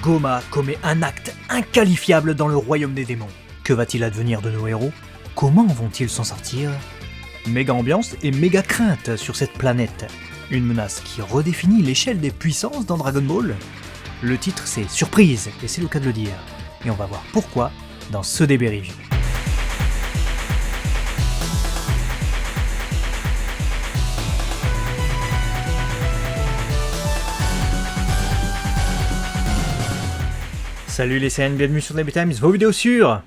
Goma commet un acte inqualifiable dans le royaume des démons. Que va-t-il advenir de nos héros? Comment vont-ils s'en sortir? Méga ambiance et méga crainte sur cette planète. Une menace qui redéfinit l'échelle des puissances dans Dragon Ball. Le titre c'est Surprise, et c'est le cas de le dire. Et on va voir pourquoi dans ce DB Review. Salut les CN, bienvenue sur DB Times, vos vidéos sur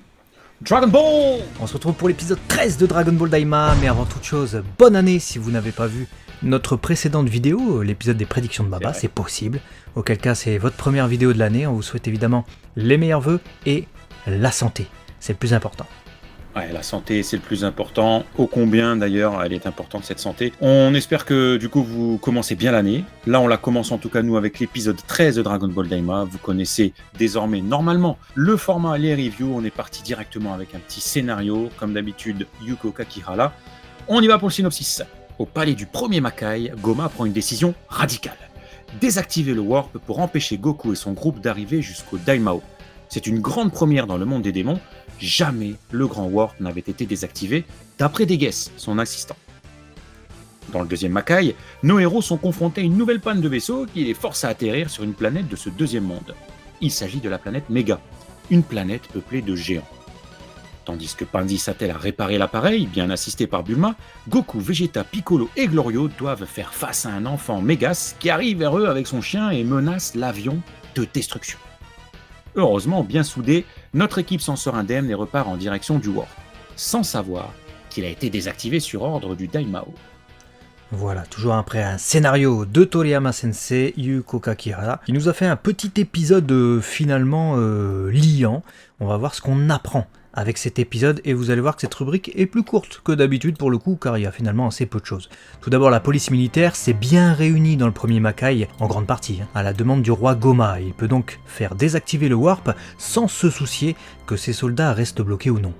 Dragon Ball. On se retrouve pour l'épisode 13 de Dragon Ball Daima, mais avant toute chose, bonne année si vous n'avez pas vu notre précédente vidéo, l'épisode des prédictions de Baba, c'est possible. Auquel cas c'est votre première vidéo de l'année, on vous souhaite évidemment les meilleurs vœux et la santé, c'est le plus important. Ouais, la santé c'est le plus important, ô combien d'ailleurs elle est importante cette santé. On espère que du coup vous commencez bien l'année. Là on la commence en tout cas nous avec l'épisode 13 de Dragon Ball Daima. Vous connaissez désormais normalement le format les reviews. On est parti directement avec un petit scénario, comme d'habitude Yuko Kakihara. On y va pour le synopsis. Au palais du premier Makai, Goma prend une décision radicale. Désactiver le Warp pour empêcher Goku et son groupe d'arriver jusqu'au Daimao. C'est une grande première dans le monde des démons. Jamais le grand Warp n'avait été désactivé, d'après Dégès, son assistant. Dans le deuxième Makai, nos héros sont confrontés à une nouvelle panne de vaisseau qui les force à atterrir sur une planète de ce deuxième monde. Il s'agit de la planète Méga, une planète peuplée de géants. Tandis que Pandy s'attelle à réparer l'appareil, bien assisté par Bulma, Goku, Vegeta, Piccolo et Glorio doivent faire face à un enfant Mégas qui arrive vers eux avec son chien et menace l'avion de destruction. Heureusement, bien soudé, notre équipe s'en sort indemne et repart en direction du Warp, sans savoir qu'il a été désactivé sur ordre du Daimao. Voilà, toujours après un scénario de Toriyama Sensei, Yuko Kakihara, qui nous a fait un petit épisode finalement liant. On va voir ce qu'on apprend avec cet épisode et vous allez voir que cette rubrique est plus courte que d'habitude pour le coup car il y a finalement assez peu de choses. Tout d'abord, la police militaire s'est bien réunie dans le premier Makai, en grande partie, à la demande du roi Goma. Il peut donc faire désactiver le Warp sans se soucier que ses soldats restent bloqués ou non.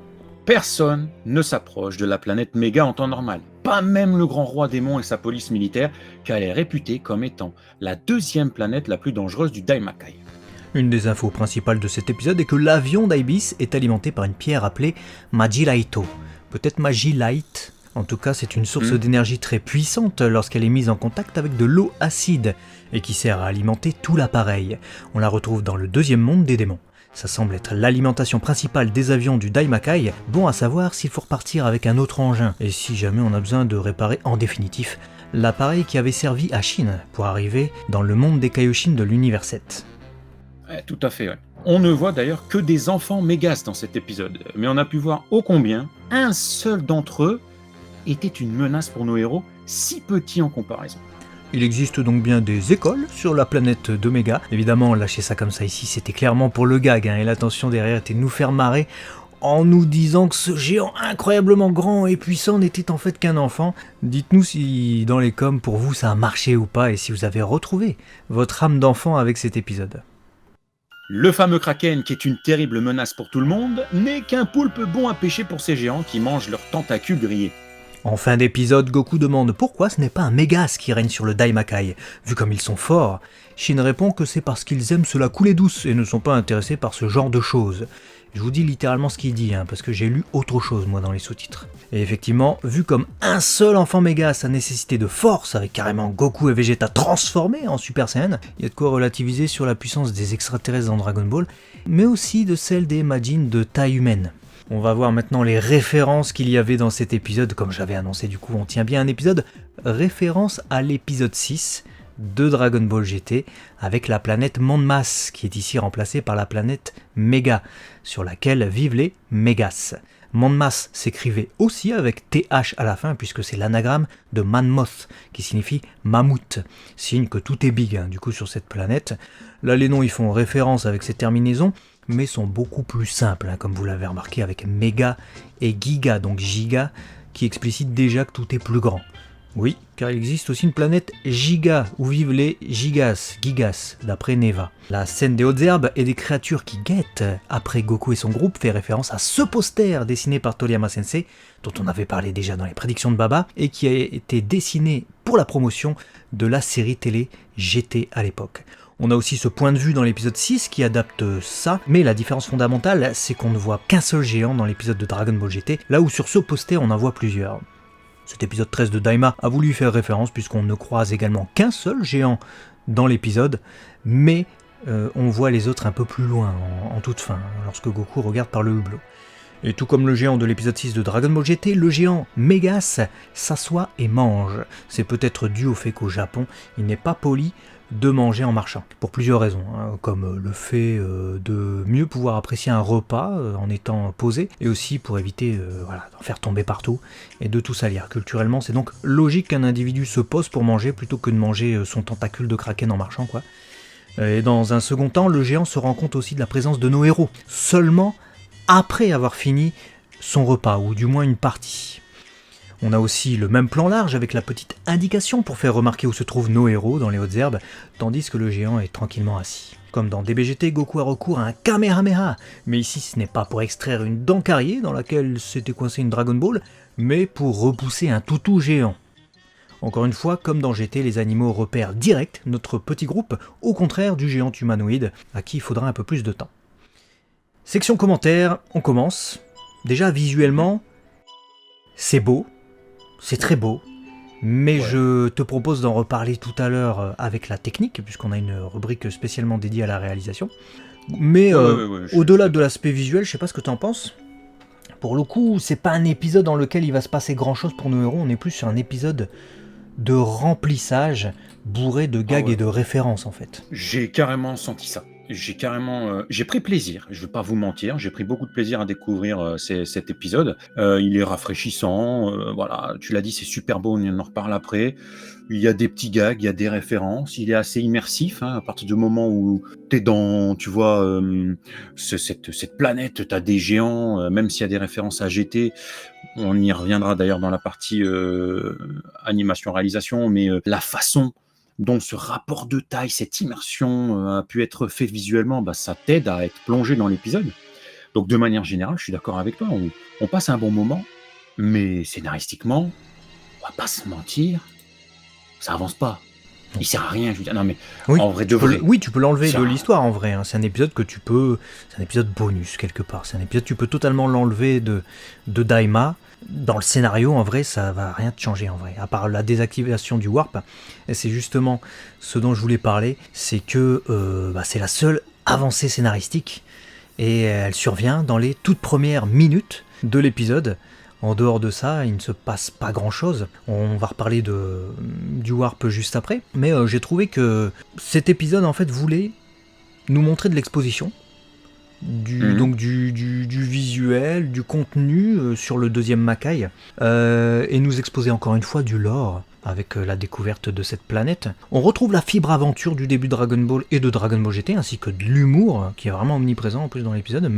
Personne ne s'approche de la planète Méga en temps normal, pas même le grand roi démon et sa police militaire, car elle est réputée comme étant la deuxième planète la plus dangereuse du Daimakai. Une des infos principales de cet épisode est que l'avion d'Ibis est alimenté par une pierre appelée Magilaito. Peut-être Magilight. En tout cas, c'est une source d'énergie très puissante lorsqu'elle est mise en contact avec de l'eau acide et qui sert à alimenter tout l'appareil. On la retrouve dans le deuxième monde des démons. Ça semble être l'alimentation principale des avions du Daimakai. Bon à savoir s'il faut repartir avec un autre engin et si jamais on a besoin de réparer en définitif l'appareil qui avait servi à Shin pour arriver dans le monde des Kaioshin de l'univers 7. Ouais, tout à fait, ouais. On ne voit d'ailleurs que des enfants Mégas dans cet épisode, mais on a pu voir ô combien un seul d'entre eux était une menace pour nos héros, si petits en comparaison. Il existe donc bien des écoles sur la planète d'Omega. Évidemment, lâcher ça comme ça ici, c'était clairement pour le gag, et l'intention derrière était de nous faire marrer en nous disant que ce géant incroyablement grand et puissant n'était en fait qu'un enfant. Dites-nous si dans les coms pour vous ça a marché ou pas, et si vous avez retrouvé votre âme d'enfant avec cet épisode. Le fameux Kraken, qui est une terrible menace pour tout le monde, n'est qu'un poulpe bon à pêcher pour ces géants qui mangent leurs tentacules grillés. En fin d'épisode, Goku demande pourquoi ce n'est pas un Mégas qui règne sur le Daimakai, vu comme ils sont forts. Shin répond que c'est parce qu'ils aiment cela couler douce et ne sont pas intéressés par ce genre de choses. Je vous dis littéralement ce qu'il dit, parce que j'ai lu autre chose moi dans les sous-titres. Et effectivement, vu comme un seul enfant Mégas a nécessité de force, avec carrément Goku et Vegeta transformés en Super Saiyan, il y a de quoi relativiser sur la puissance des extraterrestres dans Dragon Ball, mais aussi de celle des Majin de taille humaine. On va voir maintenant les références qu'il y avait dans cet épisode, comme j'avais annoncé du coup on tient bien un épisode, référence à l'épisode 6 de Dragon Ball GT, avec la planète Monmas, qui est ici remplacée par la planète Méga, sur laquelle vivent les Mégas. Monmas s'écrivait aussi avec TH à la fin, puisque c'est l'anagramme de Manmoth, qui signifie mammouth, signe que tout est big du coup sur cette planète. Là les noms ils font référence avec ces terminaisons, mais sont beaucoup plus simples, comme vous l'avez remarqué avec Méga et Giga, donc Giga, qui explicite déjà que tout est plus grand. Oui, car il existe aussi une planète Giga, où vivent les Gigas, d'après Neva. La scène des hautes herbes et des créatures qui guettent après Goku et son groupe fait référence à ce poster dessiné par Toriyama Sensei, dont on avait parlé déjà dans les prédictions de Baba, et qui a été dessiné pour la promotion de la série télé GT à l'époque. On a aussi ce point de vue dans l'épisode 6 qui adapte ça, mais la différence fondamentale, c'est qu'on ne voit qu'un seul géant dans l'épisode de Dragon Ball GT, là où sur ce poster on en voit plusieurs. Cet épisode 13 de Daima a voulu y faire référence puisqu'on ne croise également qu'un seul géant dans l'épisode, mais on voit les autres un peu plus loin, en toute fin, lorsque Goku regarde par le hublot. Et tout comme le géant de l'épisode 6 de Dragon Ball GT, le géant Megas s'assoit et mange. C'est peut-être dû au fait qu'au Japon, il n'est pas poli de manger en marchant, pour plusieurs raisons, comme le fait de mieux pouvoir apprécier un repas en étant posé, et aussi pour éviter d'en faire tomber partout et de tout salir. Culturellement, c'est donc logique qu'un individu se pose pour manger plutôt que de manger son tentacule de kraken en marchant, quoi. Et dans un second temps, le géant se rend compte aussi de la présence de nos héros, seulement après avoir fini son repas, ou du moins une partie. On a aussi le même plan large avec la petite indication pour faire remarquer où se trouvent nos héros dans les hautes herbes, tandis que le géant est tranquillement assis. Comme dans DBGT, Goku a recours à un Kamehameha, mais ici ce n'est pas pour extraire une dent carriée dans laquelle s'était coincée une Dragon Ball, mais pour repousser un toutou géant. Encore une fois, comme dans GT, les animaux repèrent direct notre petit groupe, au contraire du géant humanoïde, à qui il faudra un peu plus de temps. Section commentaires, on commence. Déjà visuellement, c'est beau, c'est très beau, mais je te propose d'en reparler tout à l'heure avec la technique, puisqu'on a une rubrique spécialement dédiée à la réalisation. Mais au-delà de l'aspect visuel, je sais pas ce que tu en penses. Pour le coup, c'est pas un épisode dans lequel il va se passer grand chose pour nos héros, on est plus sur un épisode de remplissage bourré de gags et de références en fait. J'ai carrément senti ça. J'ai pris plaisir, je vais pas vous mentir, j'ai pris beaucoup de plaisir à découvrir cet épisode. Il est rafraîchissant, voilà, tu l'as dit, c'est super beau, on en reparle après. Il y a des petits gags, il y a des références, il est assez immersif, à partir du moment où t'es dans, tu vois, cette planète, t'as des géants, même s'il y a des références à GT, on y reviendra d'ailleurs dans la partie animation-réalisation, mais la façon dont ce rapport de taille, cette immersion a pu être fait visuellement, ça t'aide à être plongé dans l'épisode. Donc de manière générale, je suis d'accord avec toi, on passe un bon moment, mais scénaristiquement, on va pas se mentir, ça avance pas. Il sert à rien, je veux dire. Non mais en vrai de vrai. Oui, tu peux l'enlever de l'histoire en vrai. C'est un épisode que tu peux. C'est un épisode bonus quelque part. C'est un épisode tu peux totalement l'enlever de Daima. Dans le scénario, en vrai, ça va rien te changer en vrai. À part la désactivation du warp. Et c'est justement ce dont je voulais parler. C'est que c'est la seule avancée scénaristique. Et elle survient dans les toutes premières minutes de l'épisode. En dehors de ça, il ne se passe pas grand-chose. On va reparler du warp juste après. Mais j'ai trouvé que cet épisode, en fait, voulait nous montrer de l'exposition. Donc du visuel, du contenu sur le deuxième Makai. Et nous exposer encore une fois du lore avec la découverte de cette planète. On retrouve la fibre aventure du début de Dragon Ball et de Dragon Ball GT, ainsi que de l'humour, qui est vraiment omniprésent en plus dans l'épisode,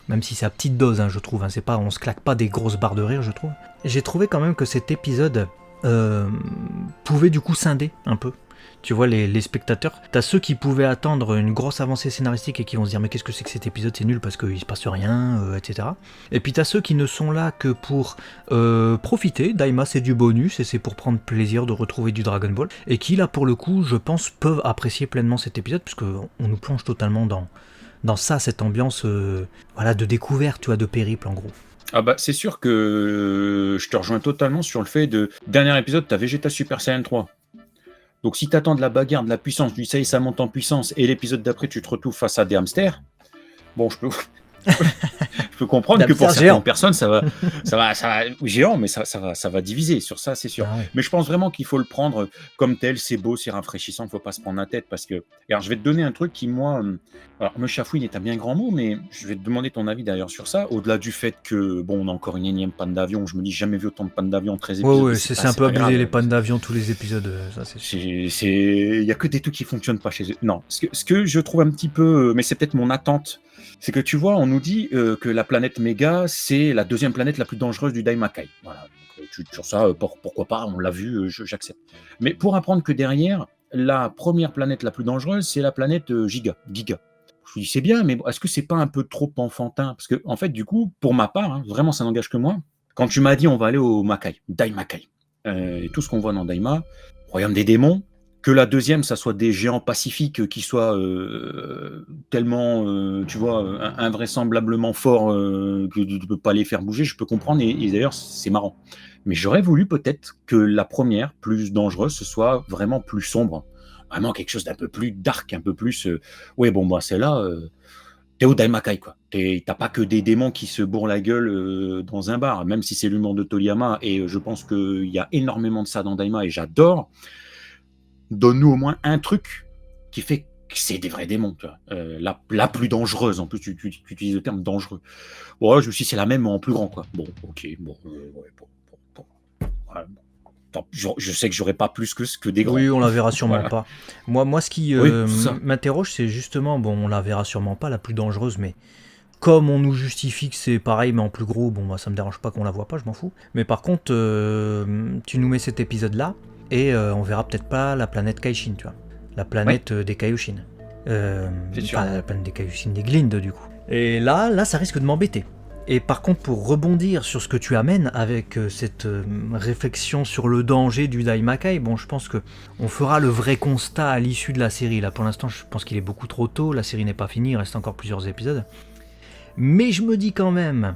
même si c'est à petite dose, je trouve. C'est pas, on se claque pas des grosses barres de rire, je trouve. J'ai trouvé quand même que cet épisode pouvait du coup scinder un peu. Tu vois, les spectateurs, t'as ceux qui pouvaient attendre une grosse avancée scénaristique et qui vont se dire mais qu'est-ce que c'est que cet épisode, c'est nul parce qu'il se passe rien, etc. Et puis t'as ceux qui ne sont là que pour profiter, Daima c'est du bonus et c'est pour prendre plaisir de retrouver du Dragon Ball, et qui là pour le coup, je pense, peuvent apprécier pleinement cet épisode puisque on nous plonge totalement dans ça, cette ambiance de découverte, tu vois, de périple en gros. Ah c'est sûr que je te rejoins totalement sur le fait de... Dernier épisode, t'as Vegeta Super Saiyan 3. Donc si t'attends de la bagarre, de la puissance, du ça y est, ça monte en puissance, et l'épisode d'après, tu te retrouves face à des hamsters, bon, je peux comprendre que pour certaines personnes, ça va géant, mais ça va diviser, sur ça, c'est sûr. Mais je pense vraiment qu'il faut le prendre comme tel, c'est beau, c'est rafraîchissant, il ne faut pas se prendre la tête, parce que... Alors, je vais te donner un truc qui, moi, me chafouine est un bien grand mot, mais je vais te demander ton avis d'ailleurs sur ça, au-delà du fait que, bon, on a encore une énième panne d'avion, je me dis, j'ai jamais vu autant de pannes d'avion en 13 épisodes. Ouais, c'est un peu abusé, les pannes d'avion, tous les épisodes, ça c'est sûr. Il n'y a que des trucs qui ne fonctionnent pas chez eux. Non, ce que je trouve un petit peu, mais c'est peut-être mon attente, c'est que tu vois, on nous dit que la planète Méga, c'est la deuxième planète la plus dangereuse du Daimakai. Voilà, donc, sur ça, pourquoi pas, on l'a vu, j'accepte. Mais pour apprendre que derrière, la première planète la plus dangereuse, c'est la planète Giga. Je me dis, c'est bien, mais est-ce que c'est pas un peu trop enfantin? Parce que, en fait, du coup, pour ma part, vraiment, ça n'engage que moi, quand tu m'as dit on va aller au Makai, Daimakai, et tout ce qu'on voit dans Daima, Royaume des démons, Que la deuxième, ça soit des géants pacifiques qui soient tellement, tu vois, invraisemblablement forts que tu ne peux pas les faire bouger, je peux comprendre. Et d'ailleurs, c'est marrant. Mais j'aurais voulu peut-être que la première, plus dangereuse, ce soit vraiment plus sombre. Vraiment quelque chose d'un peu plus dark, un peu plus. Ouais, bon, moi, celle-là, t'es au Daimakai, quoi. T'as pas que des démons qui se bourrent la gueule dans un bar, même si c'est l'humour de Toriyama. Et je pense qu'il y a énormément de ça dans Daima et j'adore. Donne-nous au moins un truc qui fait que c'est des vrais démons, tu vois. La plus dangereuse, en plus, tu utilises le terme dangereux. Bon, je me suis dit, c'est la même, mais en plus grand, quoi. Bon, ok, bon, ouais, bon. Ouais, bon. Tant- je sais que j'aurais pas plus que des grands. Oui, on la verra sûrement Voilà. pas. Moi, ce qui Oui, c'est ça. m'interroge, c'est justement, bon, on la verra sûrement pas, la plus dangereuse, mais comme on nous justifie que c'est pareil, mais en plus gros, bon, moi, ça me dérange pas qu'on la voit pas, je m'en fous. Mais par contre, tu nous mets cet épisode-là, et on verra peut-être pas la planète Kaishin, tu vois. La planète des Kaioshin. C'est sûr. Enfin, la planète des Kaioshin, des Glind, du coup. Et là, ça risque de m'embêter. Et par contre, pour rebondir sur ce que tu amènes avec cette réflexion sur le danger du Daimakai, bon, je pense que on fera le vrai constat à l'issue de la série. Là, pour l'instant, je pense qu'il est beaucoup trop tôt. La série n'est pas finie, il reste encore plusieurs épisodes. Mais je me dis quand même,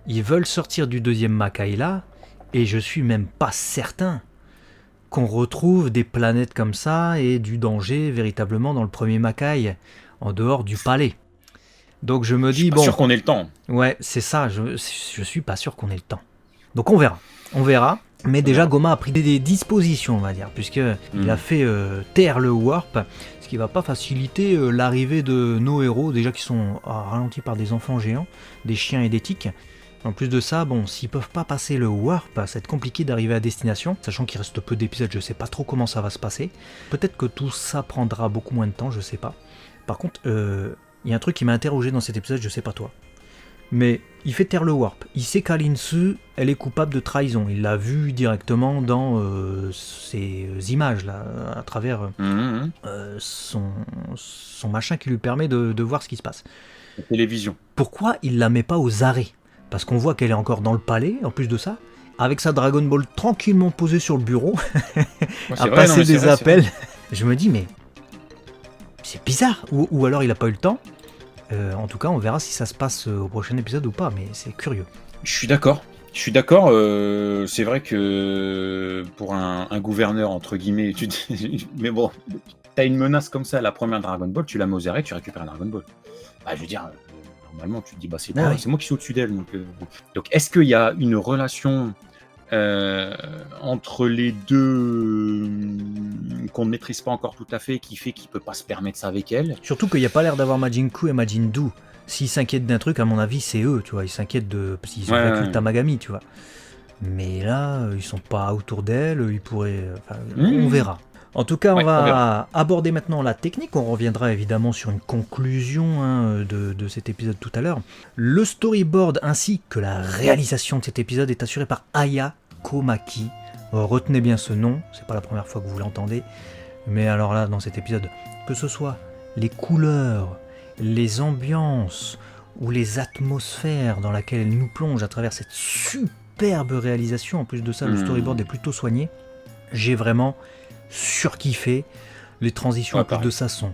ils veulent sortir du deuxième Makai là, et je suis même pas certain qu'on retrouve des planètes comme ça et du danger véritablement dans le premier Makai, en dehors du palais. Donc je me Je suis dis, pas bon, sûr qu'on ait le temps. ouais, c'est ça, je suis pas sûr qu'on ait le temps. Donc on verra. Mais déjà verra. Goma a pris des dispositions, on va dire, puisqu'il a fait taire le warp, ce qui va pas faciliter l'arrivée de nos héros, déjà qui sont ralentis par des enfants géants, des chiens et des tiques. En plus de ça, bon, s'ils peuvent pas passer le warp, ça va être compliqué d'arriver à destination, sachant qu'il reste peu d'épisodes, je sais pas trop comment ça va se passer. Peut-être que tout ça prendra beaucoup moins de temps, je sais pas. Par contre, il y a un truc qui m'a interrogé dans cet épisode, je sais pas toi. Mais il fait taire le warp. Il sait qu'Alinsu, elle est coupable de trahison. Il l'a vu directement dans ces images là, à travers son machin qui lui permet de voir ce qui se passe. La télévision. Pourquoi il la met pas aux arrêts? Parce qu'on voit qu'elle est encore dans le palais, en plus de ça, avec sa Dragon Ball tranquillement posée sur le bureau, à passer des appels. Je me dis, mais c'est bizarre. Ou alors il a pas eu le temps. En tout cas, on verra si ça se passe au prochain épisode ou pas, mais c'est curieux. Je suis d'accord. C'est vrai que pour un gouverneur, entre guillemets, mais bon, t'as une menace comme ça, la première Dragon Ball, tu la mets aux arrêts, tu récupères un Dragon Ball. Bah, je veux dire, normalement, tu te dis, bah, c'est moi, oui. c'est moi qui suis au-dessus d'elle. Donc, est-ce qu'il y a une relation entre les deux qu'on ne maîtrise pas encore tout à fait, qui fait qu'il peut pas se permettre ça avec elle? Surtout qu'il n'y a pas l'air d'avoir Majin Ku et Majin Du. S'ils s'inquiètent d'un truc, à mon avis, c'est eux, tu vois. Ils s'inquiètent parce qu'ils ont vaincu le Tamagami, tu vois. Mais là, ils sont pas autour d'elle, ils pourraient... on verra. En tout cas, on va aborder maintenant la technique. On reviendra évidemment sur une conclusion de cet épisode tout à l'heure. Le storyboard ainsi que la réalisation de cet épisode est assuré par Aya Komaki. Retenez bien ce nom, c'est pas la première fois que vous l'entendez. Mais alors là, dans cet épisode, que ce soit les couleurs, les ambiances ou les atmosphères dans lesquelles elle nous plonge à travers cette superbe réalisation, en plus de ça, le storyboard est plutôt soigné. J'ai vraiment surkiffé. Les transitions en plus de ça sont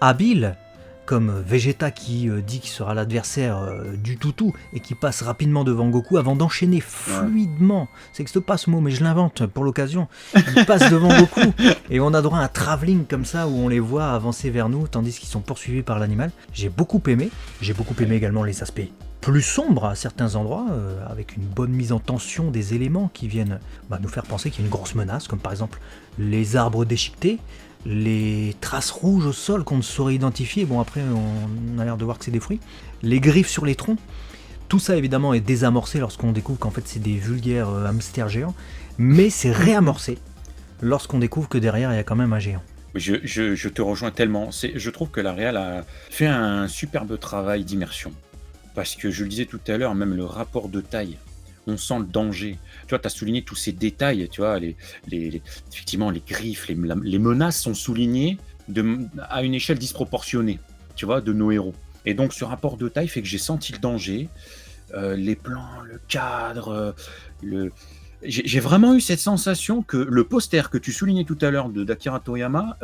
habiles, comme Vegeta qui dit qu'il sera l'adversaire du toutou et qui passe rapidement devant Goku avant d'enchaîner fluidement. Ça n'existe pas ce mot, mais je l'invente pour l'occasion. Il passe devant Goku et on a droit à un travelling comme ça où on les voit avancer vers nous tandis qu'ils sont poursuivis par l'animal. J'ai beaucoup aimé. J'ai beaucoup aimé également les aspects plus sombres à certains endroits, avec une bonne mise en tension des éléments qui viennent nous faire penser qu'il y a une grosse menace, comme par exemple les arbres déchiquetés, les traces rouges au sol qu'on ne saurait identifier, bon après on a l'air de voir que c'est des fruits, les griffes sur les troncs, tout ça évidemment est désamorcé lorsqu'on découvre qu'en fait c'est des vulgaires hamsters géants, mais c'est réamorcé lorsqu'on découvre que derrière il y a quand même un géant. Je te rejoins tellement, je trouve que la réal a fait un superbe travail d'immersion, parce que je le disais tout à l'heure, même le rapport de taille, on sent le danger. Tu vois, tu as souligné tous ces détails, tu vois, effectivement, les griffes, les menaces sont soulignées à une échelle disproportionnée, tu vois, de nos héros. Et donc, ce rapport de taille fait que j'ai senti le danger, les plans, le cadre, J'ai vraiment eu cette sensation que le poster que tu soulignais tout à l'heure d'Akira Toriyama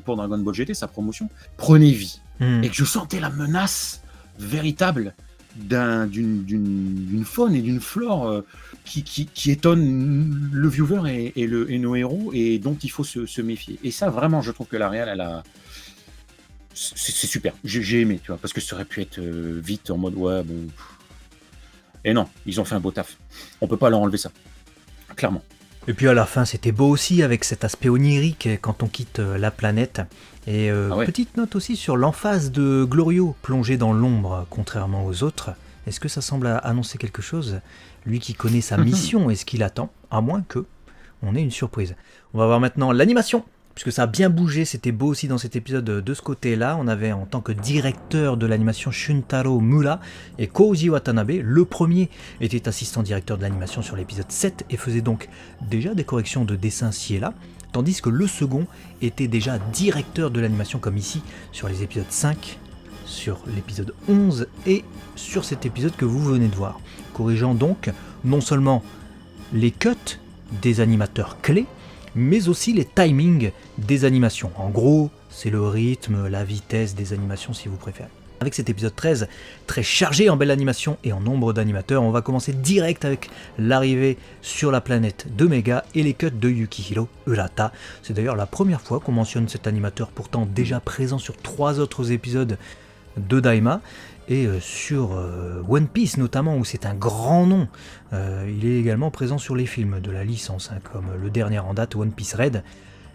pour Dragon Ball GT, sa promotion, prenait vie. Et que je sentais la menace véritable d'une faune et d'une flore qui étonne le viewer et nos héros et dont il faut se méfier. Et ça, vraiment, je trouve que la réal, c'est super. J'ai aimé, tu vois, parce que ça aurait pu être vite en mode ouais, bon. Et non, ils ont fait un beau taf. On peut pas leur enlever ça. Clairement. Et puis à la fin, c'était beau aussi avec cet aspect onirique quand on quitte la planète. Et petite note aussi sur l'emphase de Glorio, plongé dans l'ombre, contrairement aux autres. Est-ce que ça semble annoncer quelque chose? Lui qui connaît sa mission et ce qu'il attend, à moins que on ait une surprise. On va voir maintenant l'animation, puisque ça a bien bougé, c'était beau aussi dans cet épisode de ce côté-là. On avait en tant que directeur de l'animation Shuntaro Mura et Koji Watanabe. Le premier était assistant directeur de l'animation sur l'épisode 7 et faisait donc déjà des corrections de dessin ci et là, tandis que le second était déjà directeur de l'animation comme ici sur les épisodes 5, sur l'épisode 11 et sur cet épisode que vous venez de voir, corrigeant donc non seulement les cuts des animateurs clés, mais aussi les timings des animations. En gros, c'est le rythme, la vitesse des animations si vous préférez. Avec cet épisode 13, très chargé en belle animation et en nombre d'animateurs, on va commencer direct avec l'arrivée sur la planète de Mega et les cuts de Yukihiro Urata. C'est d'ailleurs la première fois qu'on mentionne cet animateur, pourtant déjà présent sur 3 autres épisodes de Daima, et sur One Piece notamment, où c'est un grand nom. Il est également présent sur les films de la licence, comme le dernier en date, One Piece Red.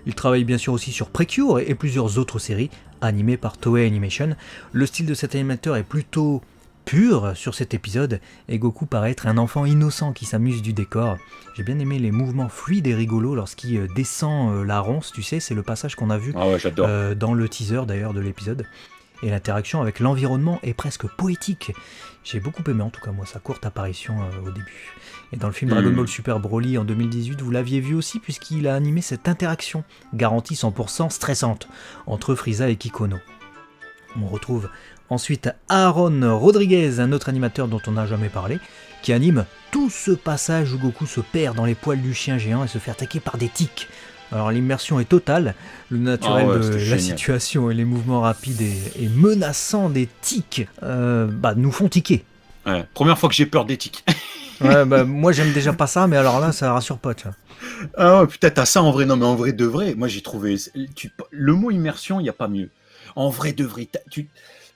Il travaille bien sûr aussi sur Precure et plusieurs autres séries animées par Toei Animation. Le style de cet animateur est plutôt pur sur cet épisode, et Goku paraît être un enfant innocent qui s'amuse du décor. J'ai bien aimé les mouvements fluides et rigolos lorsqu'il descend la ronce, tu sais, c'est le passage qu'on a vu dans le teaser d'ailleurs de l'épisode. Et l'interaction avec l'environnement est presque poétique. J'ai beaucoup aimé en tout cas moi sa courte apparition au début. Et dans le film Dragon Ball Super Broly en 2018, vous l'aviez vu aussi puisqu'il a animé cette interaction, garantie 100% stressante, entre Frieza et Kikono. On retrouve ensuite Aaron Rodriguez, un autre animateur dont on n'a jamais parlé, qui anime tout ce passage où Goku se perd dans les poils du chien géant et se fait attaquer par des tiques. Alors l'immersion est totale, le naturel de la situation et les mouvements rapides et menaçants des tiques nous font tiquer. Ouais, première fois que j'ai peur des tiques. Ouais, moi j'aime déjà pas ça, mais alors là ça rassure pas, tu vois. Ah ouais, putain, t'as ça en vrai, non mais en vrai de vrai, moi j'ai trouvé, le mot immersion, il n'y a pas mieux. En vrai de vrai,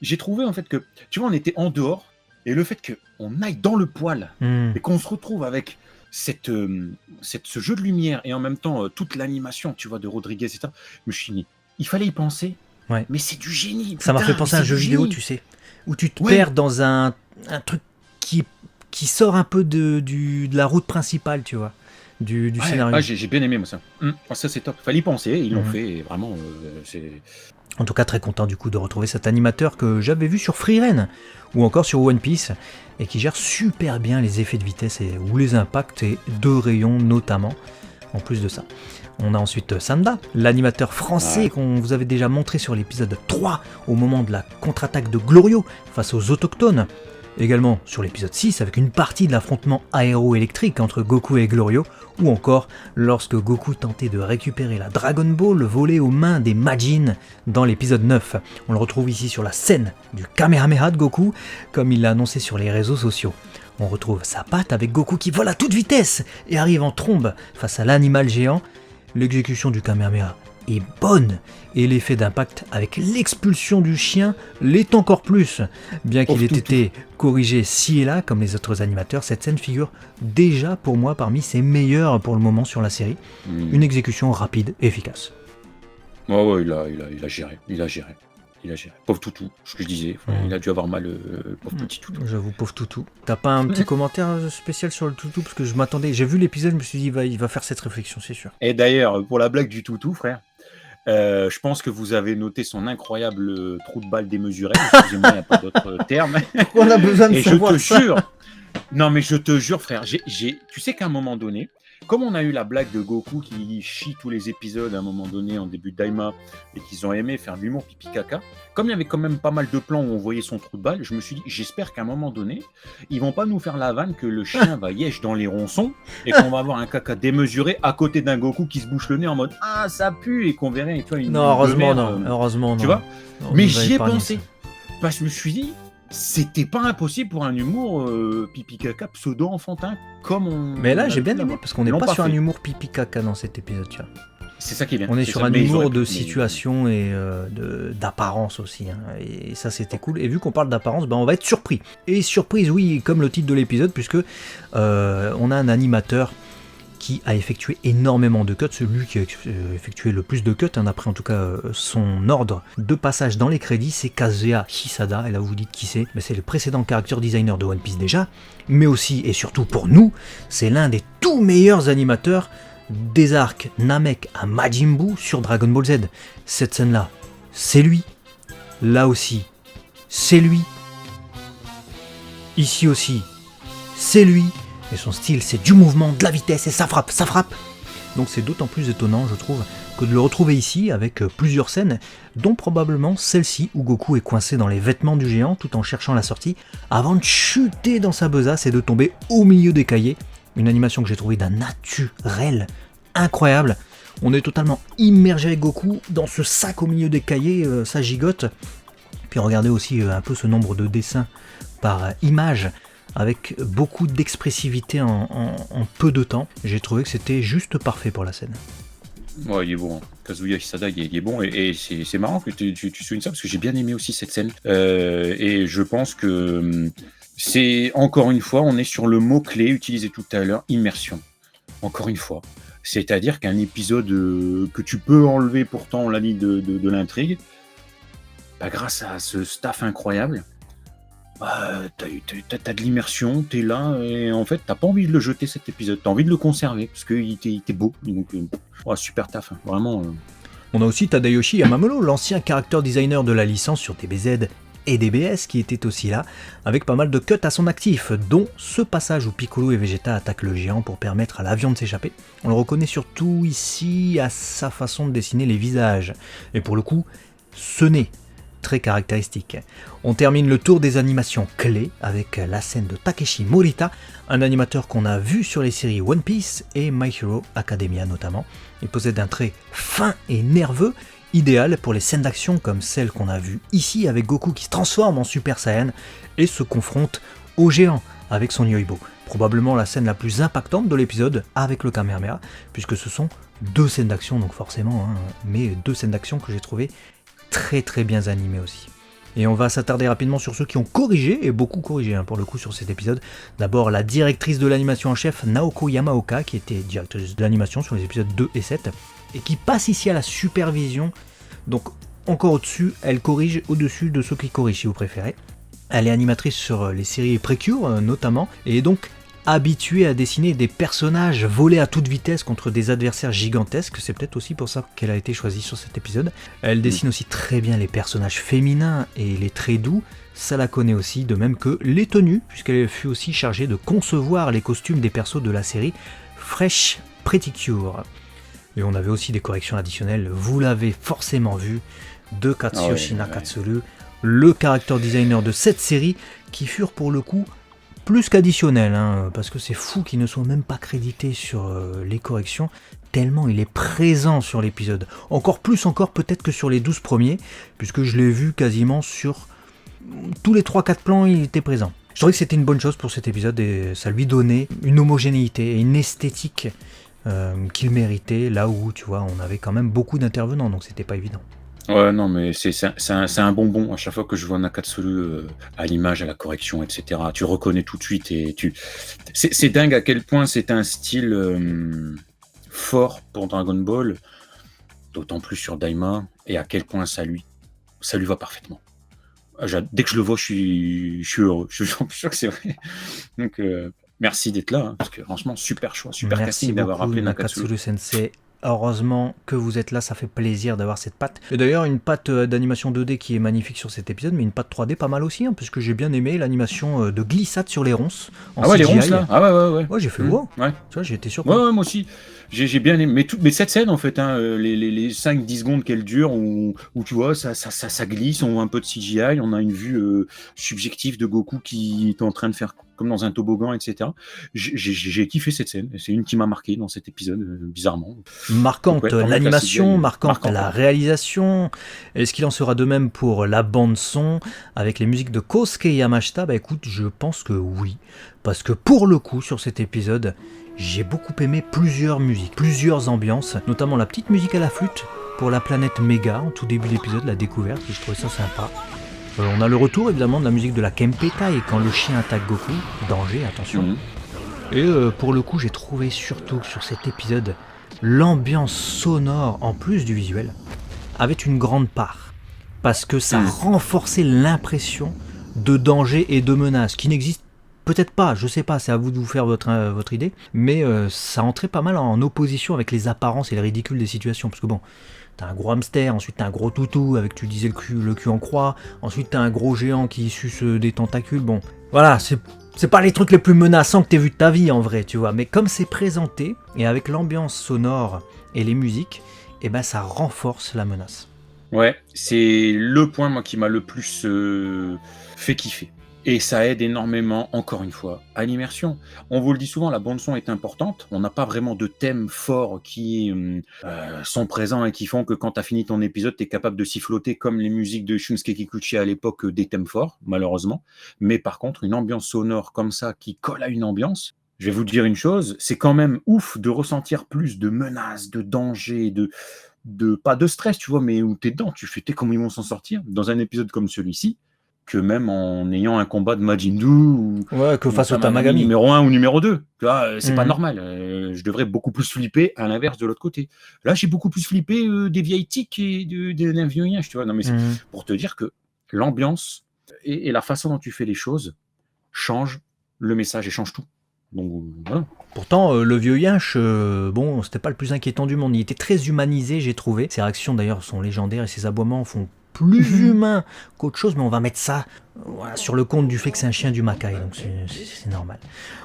j'ai trouvé en fait que, tu vois, on était en dehors, et le fait qu'on aille dans le poil, et qu'on se retrouve avec ce jeu de lumière et en même temps toute l'animation, tu vois, de Rodriguez, etc. Je me suis dit, il fallait y penser, mais c'est du génie. Ça m'a fait penser à un jeu vidéo, tu sais, où tu te perds dans un truc qui sort un peu de la route principale, tu vois, du scénario. J'ai bien aimé moi ça. Ça c'est top. Fallait y penser, ils l'ont fait, et vraiment, c'est... En tout cas, très content du coup de retrouver cet animateur que j'avais vu sur Frieren ou encore sur One Piece et qui gère super bien les effets de vitesse ou les impacts et de rayons notamment. En plus de ça, on a ensuite Sanda, l'animateur français qu'on vous avait déjà montré sur l'épisode 3 au moment de la contre-attaque de Glorio face aux autochtones. Également sur l'épisode 6 avec une partie de l'affrontement aéro-électrique entre Goku et Glorio, ou encore lorsque Goku tentait de récupérer la Dragon Ball volée aux mains des Majin dans l'épisode 9. On le retrouve ici sur la scène du Kamehameha de Goku, comme il l'a annoncé sur les réseaux sociaux. On retrouve sa patte avec Goku qui vole à toute vitesse et arrive en trombe face à l'animal géant. L'exécution du Kamehameha est bonne et l'effet d'impact avec l'expulsion du chien l'est encore plus. Bien qu'il ait été corrigé ci et là comme les autres animateurs, cette scène figure déjà pour moi parmi ses meilleures pour le moment sur la série. Une exécution rapide et efficace. Ouais, il a géré. Pauvre toutou, ce que je disais. Il a dû avoir mal, pauvre petit toutou. J'avoue, pauvre toutou. T'as pas un petit commentaire spécial sur le toutou? Parce que je m'attendais, j'ai vu l'épisode, je me suis dit, il va faire cette réflexion, c'est sûr. Et d'ailleurs, pour la blague du toutou, frère, je pense que vous avez noté son incroyable trou de balle démesuré. Excusez-moi, il n'y a pas d'autre terme. On a besoin de savoir ça. Non, mais je te jure, frère, tu sais qu'à un moment donné, Comme on a eu la blague de Goku qui chie tous les épisodes à un moment donné en début de Daima et qu'ils ont aimé faire de l'humour pipi caca, comme il y avait quand même pas mal de plans où on voyait son trou de balle, je me suis dit, j'espère qu'à un moment donné, ils vont pas nous faire la vanne que le chien va yèche dans les ronçons et qu'on va avoir un caca démesuré à côté d'un Goku qui se bouche le nez en mode ah ça pue et qu'on verrait et toi une Non, heureusement demeure, non. Heureusement tu non. vois. Non, Mais nous a j'y ai épargné pensé ça. parce que je me suis dit c'était pas impossible pour un humour pipi caca pseudo enfantin comme on. Mais là, on a j'ai bien pu aimé l'avoir. parce qu'on Ils n'est l'ont pas sur un fait. humour pipi caca dans cet épisode. Tu vois. C'est ça qui est bien. On est C'est sur ça, un mais ils auraient humour pu- de mais- situation et d'apparence aussi. Hein. Et ça, c'était cool. Et vu qu'on parle d'apparence, on va être surpris. Et surprise, oui, comme le titre de l'épisode, puisque on a un animateur qui a effectué énormément de cuts, celui qui a effectué le plus de cuts, hein, d'après en tout cas son ordre de passage dans les crédits, c'est Kazuya Hisada, et là vous vous dites qui c'est, mais c'est le précédent character designer de One Piece déjà, mais aussi et surtout pour nous, c'est l'un des tout meilleurs animateurs des arcs Namek à Majin Buu sur Dragon Ball Z. Cette scène-là, c'est lui, là aussi, c'est lui, ici aussi, c'est lui, et son style, c'est du mouvement, de la vitesse, et ça frappe, ça frappe. Donc c'est d'autant plus étonnant, je trouve, que de le retrouver ici avec plusieurs scènes, dont probablement celle-ci où Goku est coincé dans les vêtements du géant tout en cherchant la sortie, avant de chuter dans sa besace et de tomber au milieu des cahiers. Une animation que j'ai trouvée d'un naturel incroyable. On est totalement immergé avec Goku dans ce sac au milieu des cahiers, ça gigote. Puis regardez aussi un peu ce nombre de dessins par image, avec beaucoup d'expressivité en peu de temps. J'ai trouvé que c'était juste parfait pour la scène. Ouais, il est bon. Hein. Kazuya Hisada, il est bon. Et c'est marrant que tu soulignes ça parce que j'ai bien aimé aussi cette scène. Et je pense que c'est, encore une fois, on est sur le mot-clé utilisé tout à l'heure, immersion. Encore une fois. C'est-à-dire qu'un épisode que tu peux enlever pourtant, on l'a dit, de l'intrigue, grâce à ce staff incroyable, t'as de l'immersion, t'es là, et en fait, t'as pas envie de le jeter cet épisode, t'as envie de le conserver, parce qu'il était beau. Donc, super taf, hein, vraiment. On a aussi Tadayoshi Yamamoto, l'ancien character designer de la licence sur DBZ et DBS, qui était aussi là, avec pas mal de cuts à son actif, dont ce passage où Piccolo et Vegeta attaquent le géant pour permettre à l'avion de s'échapper. On le reconnaît surtout ici à sa façon de dessiner les visages, et pour le coup, ce nez, très caractéristique. On termine le tour des animations clés avec la scène de Takeshi Morita, un animateur qu'on a vu sur les séries One Piece et My Hero Academia notamment. Il possède un trait fin et nerveux, idéal pour les scènes d'action comme celle qu'on a vue ici avec Goku qui se transforme en Super Saiyan et se confronte au géant avec son Yoibo. Probablement la scène la plus impactante de l'épisode avec le Kamehameha, puisque ce sont deux scènes d'action, donc forcément, mais deux scènes d'action que j'ai trouvées très très bien animé aussi. Et on va s'attarder rapidement sur ceux qui ont corrigé, et beaucoup corrigé pour le coup sur cet épisode. D'abord la directrice de l'animation en chef, Naoko Yamaoka, qui était directrice de l'animation sur les épisodes 2 et 7, et qui passe ici à la supervision. Donc encore au-dessus, elle corrige au-dessus de ceux qui corrigent si vous préférez. Elle est animatrice sur les séries Precure notamment, et est donc habituée à dessiner des personnages volés à toute vitesse contre des adversaires gigantesques, c'est peut-être aussi pour ça qu'elle a été choisie sur cet épisode. Elle dessine aussi très bien les personnages féminins et les traits doux, ça la connaît aussi, de même que les tenues, puisqu'elle fut aussi chargée de concevoir les costumes des persos de la série Fresh Pretty Cure. Et on avait aussi des corrections additionnelles, vous l'avez forcément vu, de Katsuyoshi Nakatsuru, le character designer de cette série, qui furent pour le coup plus qu'additionnel, parce que c'est fou qu'ils ne soient même pas crédités sur les corrections, tellement il est présent sur l'épisode. Encore plus peut-être que sur les 12 premiers, puisque je l'ai vu quasiment sur tous les 3-4 plans, il était présent. Je trouvais que c'était une bonne chose pour cet épisode, et ça lui donnait une homogénéité et une esthétique qu'il méritait, là où, tu vois, on avait quand même beaucoup d'intervenants, donc c'était pas évident. Ouais, non, mais c'est un bonbon. À chaque fois que je vois Nakatsuru à l'image, à la correction, etc., tu reconnais tout de suite et c'est dingue à quel point c'est un style fort pour Dragon Ball, d'autant plus sur Daima, et à quel point ça lui va parfaitement. Dès que je le vois, je suis heureux. Je suis sûr que c'est vrai. Donc, merci d'être là, parce que franchement, super choix, super casting d'avoir rappelé Nakatsuru. Sensei. Heureusement que vous êtes là, ça fait plaisir d'avoir cette patte. Et d'ailleurs, une patte d'animation 2D qui est magnifique sur cet épisode, mais une patte 3D pas mal aussi, puisque j'ai bien aimé l'animation de glissade sur les ronces. Ah ouais, les ronces là. Ah ouais. Ouais, j'ai fait wow. Ouais. Tu vois, j'ai été surpris. Ouais, moi aussi. J'ai bien aimé. Mais cette scène, en fait, les 5-10 secondes qu'elle dure, où tu vois, ça glisse, on voit un peu de CGI, on a une vue subjective de Goku qui est en train de faire comme dans un toboggan, etc. J'ai kiffé cette scène. C'est une qui m'a marqué dans cet épisode, bizarrement. Marquante l'animation, marquante la ouais. réalisation. Est-ce qu'il en sera de même pour la bande-son avec les musiques de Kosuke Yamashita ? Bah écoute, je pense que oui. Parce que pour le coup, sur cet épisode, j'ai beaucoup aimé plusieurs musiques, plusieurs ambiances, notamment la petite musique à la flûte pour la planète Méga, en tout début d'épisode, la découverte, et je trouvais ça sympa. On a le retour évidemment de la musique de la Kempeta et quand le chien attaque Goku, danger, attention. Et pour le coup, j'ai trouvé surtout sur cet épisode l'ambiance sonore en plus du visuel avait une grande part parce que ça renforçait l'impression de danger et de menace qui n'existe peut-être pas, je sais pas, c'est à vous de vous faire votre idée, mais ça entrait pas mal en opposition avec les apparences et le ridicule des situations, parce que bon, t'as un gros hamster, ensuite t'as un gros toutou avec, tu disais, le cul en croix, ensuite t'as un gros géant qui suce des tentacules, bon, voilà, c'est pas les trucs les plus menaçants que t'aies vu de ta vie en vrai, tu vois, mais comme c'est présenté, et avec l'ambiance sonore et les musiques, et ben ça renforce la menace. Ouais, c'est le point moi qui m'a le plus fait kiffer. Et ça aide énormément, encore une fois, à l'immersion. On vous le dit souvent, la bande-son est importante. On n'a pas vraiment de thèmes forts qui sont présents et qui font que quand tu as fini ton épisode, tu es capable de siffloter comme les musiques de Shunsuke Kikuchi à l'époque des thèmes forts, malheureusement. Mais par contre, une ambiance sonore comme ça qui colle à une ambiance, je vais vous dire une chose, c'est quand même ouf de ressentir plus de menaces, de dangers, pas de stress, tu vois, mais où t'es dedans, tu fais comment ils vont s'en sortir dans un épisode comme celui-ci, que même en ayant un combat de Majin Buu ou que face au Tamagami numéro 1 ou numéro 2, tu vois, c'est pas normal. Je devrais beaucoup plus flipper à l'inverse de l'autre côté. Là, j'ai beaucoup plus flippé des vieilles tiques et d'un vieux yinche, tu vois. Non, mais c'est pour te dire que l'ambiance et la façon dont tu fais les choses change le message et change tout. Donc voilà. Pourtant, le vieux yinche, bon, c'était pas le plus inquiétant du monde. Il était très humanisé, j'ai trouvé. Ses réactions d'ailleurs sont légendaires et ses aboiements font plus humain qu'autre chose, mais on va mettre ça sur le compte du fait que c'est un chien du Makai, donc c'est normal.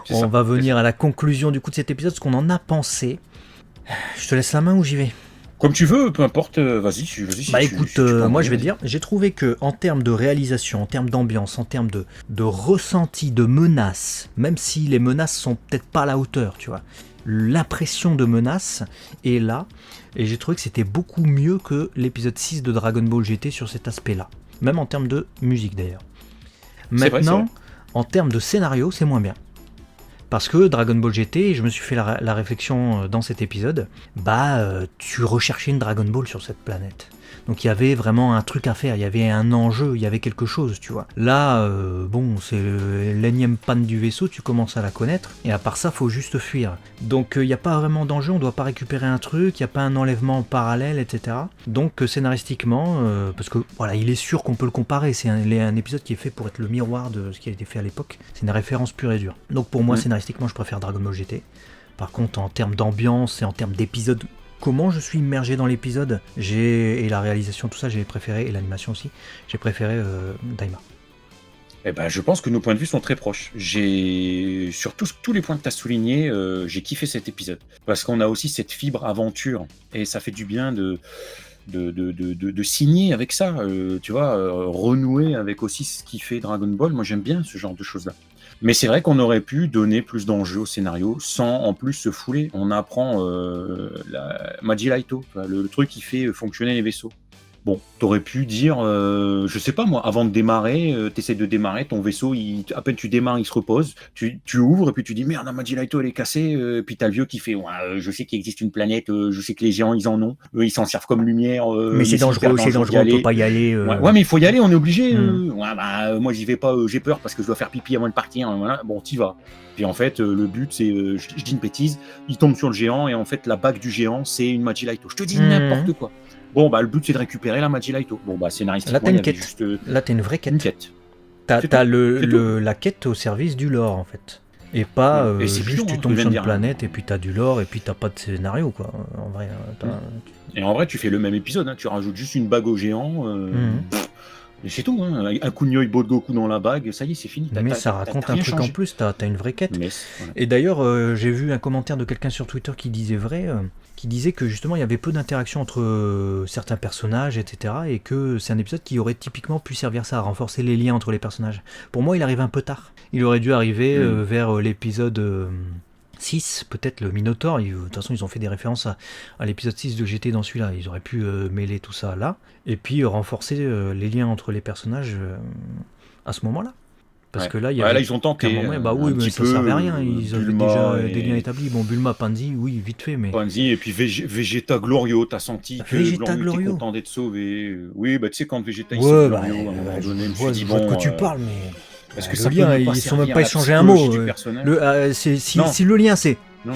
On va venir à la conclusion du coup de cet épisode, ce qu'on en a pensé. Je te laisse la main ou j'y vais ? Comme tu veux, peu importe, vas-y. Bah écoute, moi je vais te dire, j'ai trouvé que en termes de réalisation, en termes d'ambiance, en termes de ressenti, de menaces, même si les menaces sont peut-être pas à la hauteur, tu vois, l'impression de menace est là, et j'ai trouvé que c'était beaucoup mieux que l'épisode 6 de Dragon Ball GT sur cet aspect-là, même en termes de musique d'ailleurs. Maintenant, vrai. En termes de scénario, c'est moins bien. Parce que Dragon Ball GT, je me suis fait la réflexion dans cet épisode, tu recherchais une Dragon Ball sur cette planète. Donc il y avait vraiment un truc à faire, il y avait un enjeu, il y avait quelque chose, tu vois. Là, c'est l'énième panne du vaisseau, tu commences à la connaître, et à part ça, faut juste fuir. Donc il n'y a pas vraiment d'enjeu, on doit pas récupérer un truc, il n'y a pas un enlèvement parallèle, etc. Donc scénaristiquement, parce que voilà, il est sûr qu'on peut le comparer, c'est un épisode qui est fait pour être le miroir de ce qui a été fait à l'époque, c'est une référence pure et dure. Donc pour moi, scénaristiquement, je préfère Dragon Ball GT. Par contre, en termes d'ambiance et en termes d'épisode, comment je suis immergé dans l'épisode, et la réalisation, tout ça, j'ai préféré, et l'animation aussi, j'ai préféré Daima. Eh ben, je pense que nos points de vue sont très proches. Sur tous les points que tu as soulignés, j'ai kiffé cet épisode. Parce qu'on a aussi cette fibre aventure, et ça fait du bien de signer avec ça, tu vois, renouer avec aussi ce qui fait Dragon Ball. Moi, j'aime bien ce genre de choses-là. Mais c'est vrai qu'on aurait pu donner plus d'enjeux au scénario sans en plus se fouler. On apprend la Magi Laito, le truc qui fait fonctionner les vaisseaux. Bon, t'aurais pu dire, je sais pas moi, avant de démarrer, t'essayes de démarrer, ton vaisseau, à peine tu démarres, il se repose, tu ouvres et puis tu dis merde, la Magi Laito elle est cassée, puis t'as le vieux qui fait, je sais qu'il existe une planète, je sais que les géants ils en ont, eux ils s'en servent comme lumière. Mais c'est dangereux, on peut pas y aller. Ouais, mais il faut y aller, on est obligé. Moi j'y vais pas, j'ai peur parce que je dois faire pipi avant de partir, voilà. Bon, t'y vas. Puis en fait, le but c'est, je dis une bêtise, il tombe sur le géant et en fait la bague du géant c'est une Magi Laito. Je te dis n'importe quoi. Bon, le but c'est de récupérer la Magi Laito. Bon, scénaristiquement, là, t'as une quête. Là, t'as une vraie quête. Une quête. T'as la quête au service du lore, en fait. Et pas Et c'est juste bidon, tu hein, tombes tu viens sur de une dire. planète et puis t'as du lore et puis t'as pas de scénario quoi. En vrai, Et en vrai, tu fais le même épisode, hein, tu rajoutes juste une bague au géant, Mhm. et c'est tout, hein, un coup de Kunio de Goku dans la bague, ça y est, c'est fini, Mais ça raconte un rien truc en changé. plus, t'as une vraie quête. Mais voilà. Et d'ailleurs, j'ai vu un commentaire de quelqu'un sur Twitter qui disait qui disait que justement il y avait peu d'interaction entre certains personnages, etc. Et que c'est un épisode qui aurait typiquement pu servir ça, à renforcer les liens entre les personnages. Pour moi, il arrive un peu tard. Il aurait dû arriver vers l'épisode 6, peut-être le Minotaur. De toute façon, ils ont fait des références à l'épisode 6 de GT dans celui-là. Ils auraient pu mêler tout ça là. Et puis renforcer les liens entre les personnages à ce moment-là. Parce que là, il y avait là, ils ont tenté moment, bah oui, un mais petit ça peu, servait à rien. Ils avaient Bulma déjà et des liens établis. Bon, Bulma, Pansy, oui, vite fait, mais. Pansy, et puis Vegeta Glorio, t'as senti que Vegeta Glorio était Glorio. content d'être sauvé. Oui, bah tu sais, quand Vegeta il Ouais, sauve bah, Glorio, à un moment donné, je me vois suis dit, de quoi bon, tu parles, mais. est-ce le que ça lien, peut ne pas ils sont même servir pas à la échangé un mot. psychologie du personnage Si le lien, c'est. Non.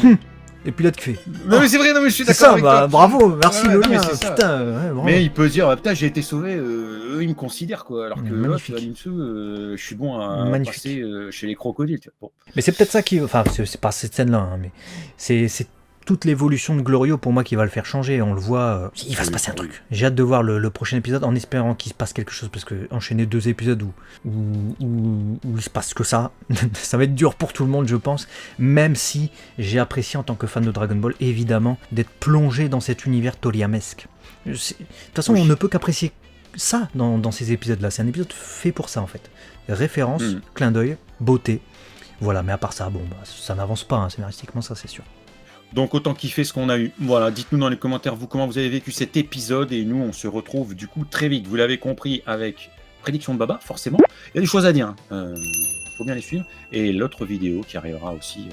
Et puis là, tu fais. Non, mais c'est vrai, non, mais je suis C'est d'accord ça, avec bah, toi. bravo, merci Ouais, le non, mais lien, c'est ça. putain, ouais, bravo. Mais il peut se dire, ah, putain, j'ai été sauvé, eux, ils me considèrent, quoi. Alors que là, Magnifique. Alinsu, je suis bon à Magnifique. passer chez les crocodiles. Tu vois. Bon. Mais c'est peut-être ça qui. Enfin, c'est pas cette scène-là, hein, mais c'est toute l'évolution de Glorio pour moi qui va le faire changer. On le voit. Il va se passer un truc. J'ai hâte de voir le prochain épisode en espérant qu'il se passe quelque chose parce que enchaîner 2 épisodes où il se passe que ça, ça va être dur pour tout le monde, je pense. Même si j'ai apprécié en tant que fan de Dragon Ball, évidemment, d'être plongé dans cet univers Toriyamesque. De toute façon, on ne peut qu'apprécier ça dans ces épisodes-là. C'est un épisode fait pour ça en fait. Référence, clin d'œil, beauté. Voilà, mais à part ça, bon, bah, ça n'avance pas, hein, scénaristiquement, ça c'est sûr. Donc autant kiffer ce qu'on a eu. Voilà, dites-nous dans les commentaires vous comment vous avez vécu cet épisode et nous on se retrouve du coup très vite. Vous l'avez compris avec prédiction de Baba, forcément. Il y a des choses à dire. Faut bien les suivre. Et l'autre vidéo qui arrivera aussi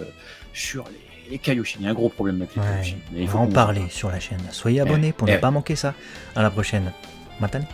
sur les Kaioshin. Il y a un gros problème avec les Kaioshin. On va en parler sur la chaîne. Soyez abonnés pour ne pas manquer ça. À la prochaine. Matane.